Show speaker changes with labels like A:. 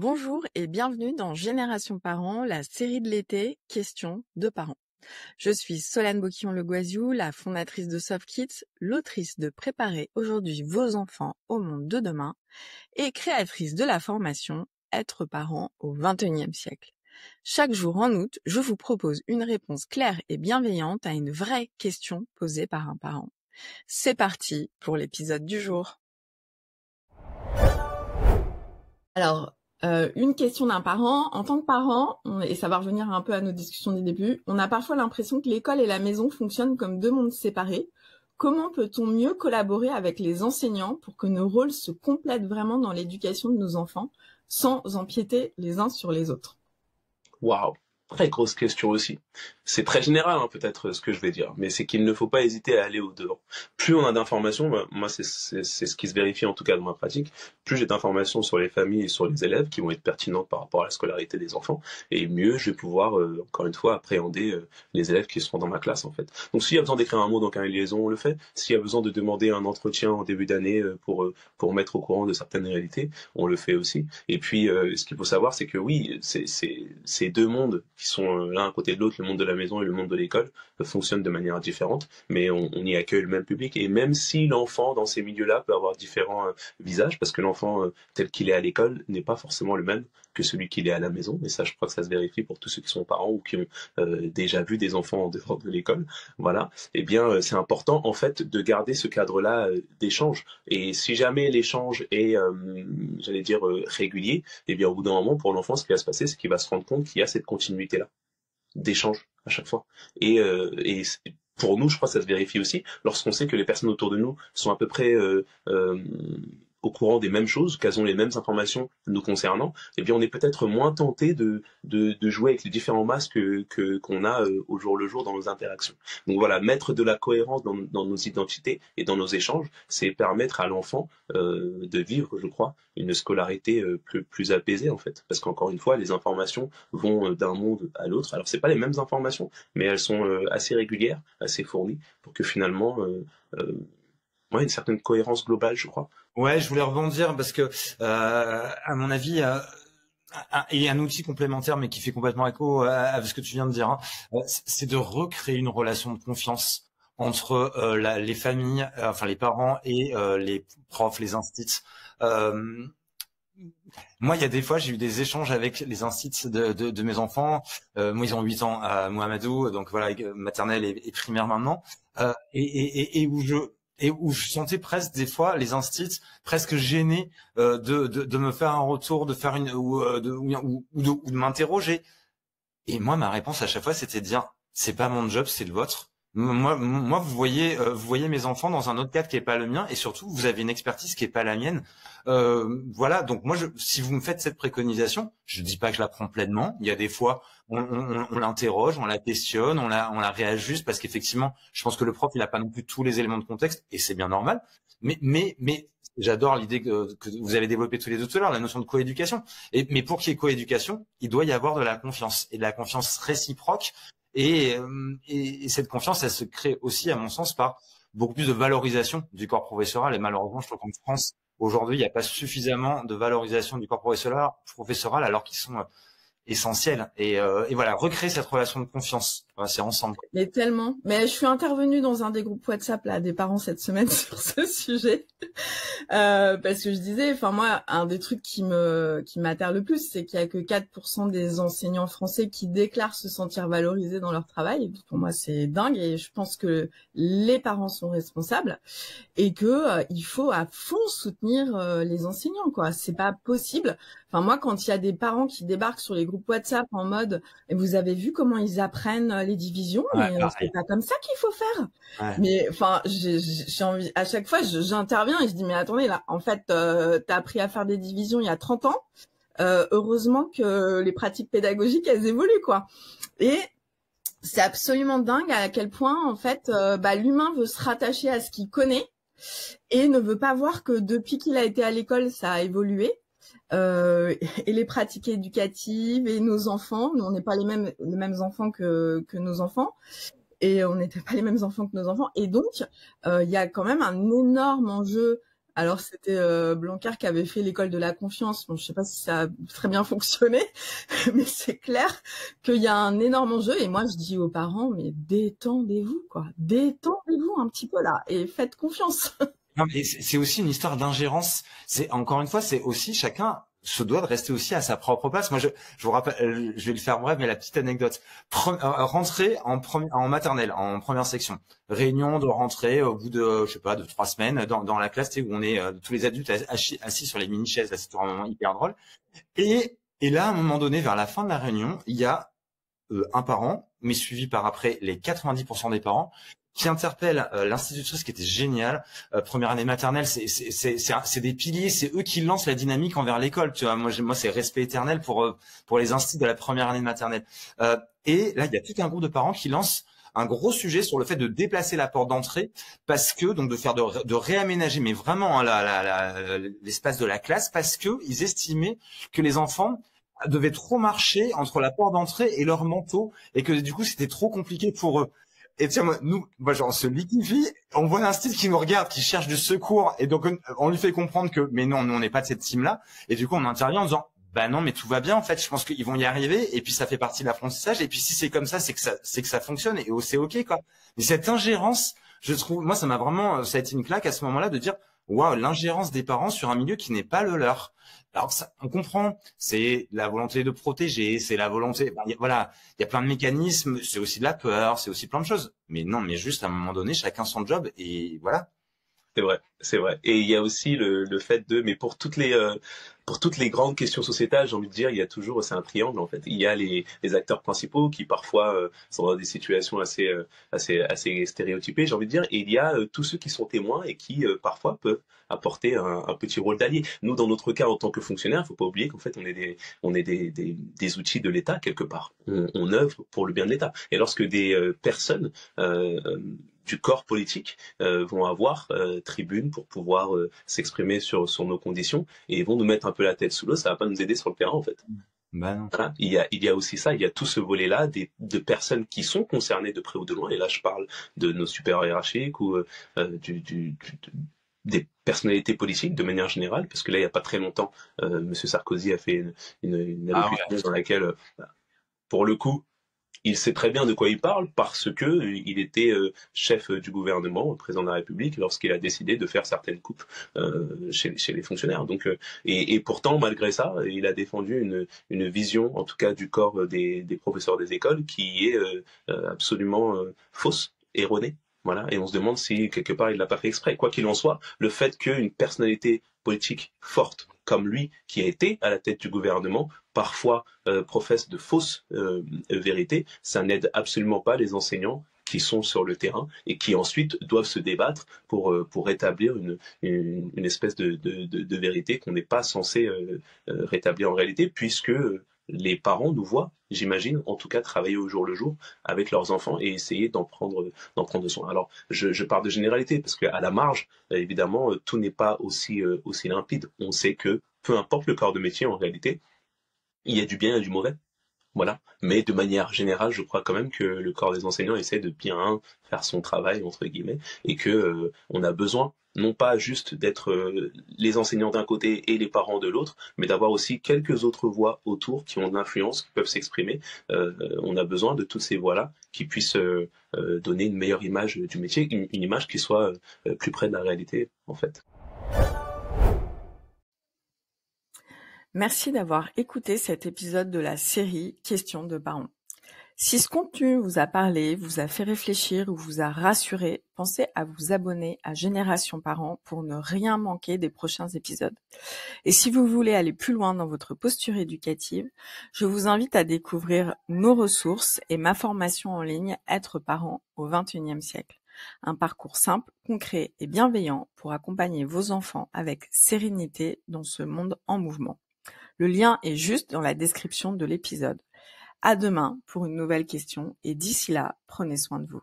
A: Bonjour et bienvenue dans Génération Parents, la série de l'été Questions de parents. Je suis Solane Boquillon-Le Goisiou, la fondatrice de SoftKids, l'autrice de Préparer aujourd'hui vos enfants au monde de demain et créatrice de la formation Être parent au XXIe siècle. Chaque jour en août, je vous propose une réponse claire et bienveillante à une vraie question posée par un parent. C'est parti pour l'épisode du jour. Alors, une question d'un parent. En tant que parent, et ça va revenir un peu à nos discussions du début, on a parfois l'impression que l'école et la maison fonctionnent comme deux mondes séparés. Comment peut-on mieux collaborer avec les enseignants pour que nos rôles se complètent vraiment dans l'éducation de nos enfants, sans empiéter les uns sur les autres?
B: Waouh, très grosse question aussi. C'est très général, hein, peut-être ce que je vais dire, mais c'est qu'il ne faut pas hésiter à aller au-devant. Plus on a d'informations, moi c'est ce qui se vérifie en tout cas dans ma pratique, plus j'ai d'informations sur les familles et sur les élèves qui vont être pertinentes par rapport à la scolarité des enfants, et mieux je vais pouvoir, encore une fois, appréhender les élèves qui seront dans ma classe en fait. Donc s'il y a besoin d'écrire un mot dans carnet de liaison, on le fait. S'il y a besoin de demander un entretien en début d'année pour mettre au courant de certaines réalités, on le fait aussi. Et puis ce qu'il faut savoir, c'est que oui, ces deux mondes qui sont l'un à côté de l'autre, le monde de la maison et le monde de l'école, fonctionnent de manière différente, mais on y accueille le même public. Et même si l'enfant dans ces milieux-là peut avoir différents visages, parce que l'enfant tel qu'il est à l'école n'est pas forcément le même que celui qu'il est à la maison, et ça je crois que ça se vérifie pour tous ceux qui sont parents ou qui ont déjà vu des enfants en dehors de l'école, voilà, eh bien c'est important en fait de garder ce cadre-là d'échange. Et si jamais l'échange est, j'allais dire, régulier, eh bien au bout d'un moment pour l'enfant ce qui va se passer, c'est qu'il va se rendre compte qu'il y a cette continuité-là d'échange à chaque fois. Et pour nous, je crois que ça se vérifie aussi lorsqu'on sait que les personnes autour de nous sont à peu près au courant des mêmes choses, qu'elles ont les mêmes informations nous concernant, eh bien on est peut-être moins tenté de jouer avec les différents masques qu'on a au jour le jour dans nos interactions. Donc voilà, mettre de la cohérence dans nos identités et dans nos échanges, c'est permettre à l'enfant de vivre, je crois, une scolarité plus apaisée en fait. Parce qu'encore une fois, les informations vont d'un monde à l'autre. Alors c'est pas les mêmes informations, mais elles sont assez régulières, assez fournies, pour que finalement une certaine cohérence globale, je crois.
C: Ouais, je voulais rebondir parce que, à mon avis, et un outil complémentaire, mais qui fait complètement écho à ce que tu viens de dire, hein, c'est de recréer une relation de confiance entre les familles, enfin les parents et les profs, les instits. Moi, il y a des fois, j'ai eu des échanges avec les instits de mes enfants. Moi, ils ont 8 ans à Mohamedou, donc voilà, maternelle et primaire maintenant, et où je sentais presque des fois les instits presque gênés de me faire un retour, de faire ou de m'interroger. Et moi, ma réponse à chaque fois, c'était de dire c'est pas mon job, c'est le vôtre. Moi, vous voyez mes enfants dans un autre cadre qui est pas le mien, et surtout, vous avez une expertise qui est pas la mienne. Voilà. Donc moi, si vous me faites cette préconisation, je dis pas que je la prends pleinement. Il y a des fois, on l'interroge, on la questionne, on la réajuste parce qu'effectivement, je pense que le prof, il a pas non plus tous les éléments de contexte, et c'est bien normal. Mais j'adore l'idée que vous avez développée tous les deux tout à l'heure, la notion de coéducation. Mais pour qu'il y ait coéducation, il doit y avoir de la confiance et de la confiance réciproque. Et cette confiance, elle se crée aussi, à mon sens, par beaucoup plus de valorisation du corps professoral. Et malheureusement, je trouve qu'en France, aujourd'hui, il n'y a pas suffisamment de valorisation du corps professoral alors qu'ils sont essentiels. Et voilà, recréer cette relation de confiance. Voilà, c'est ensemble.
A: Mais tellement. Mais je suis intervenue dans un des groupes WhatsApp là des parents cette semaine sur ce sujet. Parce que je disais, enfin moi, un des trucs qui m'atterre le plus, c'est qu'il y a que 4% des enseignants français qui déclarent se sentir valorisés dans leur travail. Pour moi, c'est dingue, et je pense que les parents sont responsables et que il faut à fond soutenir les enseignants, quoi. C'est pas possible. Enfin moi, quand il y a des parents qui débarquent sur les groupes WhatsApp en mode et vous avez vu comment ils apprennent les divisions, mais c'est pas comme ça qu'il faut faire. Ouais. Mais enfin, j'ai envie, à chaque fois, j'interviens et je dis mais attendez là, en fait, t'as appris à faire des divisions il y a 30 ans. Heureusement que les pratiques pédagogiques elles évoluent, quoi. Et c'est absolument dingue à quel point en fait, l'humain veut se rattacher à ce qu'il connaît et ne veut pas voir que depuis qu'il a été à l'école, ça a évolué. Et les pratiques éducatives et nos enfants, nous on n'est pas les mêmes enfants que nos enfants, et on n'était pas les mêmes enfants que nos enfants, et donc il y a quand même un énorme enjeu Alors c'était Blanquer qui avait fait l'école de la confiance. Bon, je sais pas si ça a très bien fonctionné, mais c'est clair qu'il y a un énorme enjeu. Et moi, je dis aux parents, mais détendez-vous, quoi. Détendez-vous un petit peu là et faites confiance.
C: Non, mais c'est aussi une histoire d'ingérence. C'est encore une fois, c'est aussi chacun se doit de rester aussi à sa propre place. Moi, je vous rappelle, je vais le faire bref, mais la petite anecdote. Rentrée en maternelle, en première section. Réunion de rentrée au bout de, je sais pas, de 3 semaines dans la classe, tu sais, où on est tous les adultes assis sur les mini chaises. Là, c'est toujours un moment hyper drôle. Et là, à un moment donné, vers la fin de la réunion, il y a un parent, mais suivi par après les 90% des parents, qui interpelle l'institutrice qui était géniale. Première année maternelle, c'est des piliers, c'est eux qui lancent la dynamique envers l'école. Tu vois, moi c'est respect éternel pour les instituts de la première année de maternelle. Et là, il y a tout un groupe de parents qui lancent un gros sujet sur le fait de déplacer la porte d'entrée parce que donc de réaménager, mais vraiment hein, l'espace de la classe parce que ils estimaient que les enfants devaient trop marcher entre la porte d'entrée et leur manteau et que du coup c'était trop compliqué pour eux. Et tiens, moi, genre, on se liquifie, on voit un style qui nous regarde, qui cherche du secours, et donc on lui fait comprendre que, mais non, nous on n'est pas de cette team-là, et du coup on intervient en disant, bah non, mais tout va bien en fait, je pense qu'ils vont y arriver, et puis ça fait partie de l'apprentissage, et puis si c'est comme ça, c'est que ça fonctionne, et c'est ok quoi. Mais cette ingérence, je trouve, moi ça m'a vraiment, ça a été une claque à ce moment-là de dire, waouh, l'ingérence des parents sur un milieu qui n'est pas le leur. Alors ça, on comprend, c'est la volonté de protéger, c'est la volonté, voilà, il y a plein de mécanismes, c'est aussi de la peur, c'est aussi plein de choses. Mais non, mais juste à un moment donné, chacun son job et voilà.
B: C'est vrai, c'est vrai. Et il y a aussi le fait de, mais pour toutes les grandes questions sociétales, j'ai envie de dire, il y a toujours, c'est un triangle en fait. Il y a les acteurs principaux qui parfois sont dans des situations assez stéréotypées, j'ai envie de dire, et il y a tous ceux qui sont témoins et qui parfois peuvent apporter un petit rôle d'allié. Nous, dans notre cas, en tant que fonctionnaire, faut pas oublier qu'en fait, on est des outils de l'État quelque part. On œuvre pour le bien de l'État. Et lorsque des personnes du corps politique vont avoir tribune pour pouvoir s'exprimer sur nos conditions et vont nous mettre un peu la tête sous l'eau, ça va pas nous aider sur le terrain en fait.
C: Ben non.
B: Voilà. Il y a aussi ça, il y a tout ce volet-là de personnes qui sont concernées de près ou de loin, et là je parle de nos supérieurs hiérarchiques ou des personnalités politiques de manière générale, parce que là il y a pas très longtemps, Monsieur Sarkozy a fait une allocution dans laquelle, pour le coup, il sait très bien de quoi il parle parce que il était chef du gouvernement, président de la République, lorsqu'il a décidé de faire certaines coupes chez les fonctionnaires. Donc, et pourtant, malgré ça, il a défendu une vision, en tout cas du corps des professeurs des écoles, qui est absolument fausse, erronée. Voilà. Et on se demande si quelque part il l'a pas fait exprès. Quoi qu'il en soit, le fait qu'une personnalité politique forte comme lui, qui a été à la tête du gouvernement, parfois professe de fausses vérités, ça n'aide absolument pas les enseignants qui sont sur le terrain et qui ensuite doivent se débattre pour rétablir une espèce de vérité qu'on n'est pas censé rétablir en réalité, puisque les parents nous voient, j'imagine, en tout cas travailler au jour le jour avec leurs enfants et essayer d'en prendre soin. Alors, je parle de généralité parce qu'à la marge, évidemment, tout n'est pas aussi limpide. On sait que peu importe le corps de métier, en réalité, il y a du bien et du mauvais. Voilà. Mais de manière générale, je crois quand même que le corps des enseignants essaie de bien faire son travail, entre guillemets, et que on a besoin, non pas juste d'être les enseignants d'un côté et les parents de l'autre, mais d'avoir aussi quelques autres voix autour qui ont de l'influence, qui peuvent s'exprimer. On a besoin de toutes ces voix-là qui puissent donner une meilleure image du métier, une image qui soit plus près de la réalité, en fait.
A: Merci d'avoir écouté cet épisode de la série Questions de parents. Si ce contenu vous a parlé, vous a fait réfléchir ou vous a rassuré, pensez à vous abonner à Génération Parents pour ne rien manquer des prochains épisodes. Et si vous voulez aller plus loin dans votre posture éducative, je vous invite à découvrir nos ressources et ma formation en ligne Être parent au XXIe siècle. Un parcours simple, concret et bienveillant pour accompagner vos enfants avec sérénité dans ce monde en mouvement. Le lien est juste dans la description de l'épisode. À demain pour une nouvelle question et d'ici là, prenez soin de vous.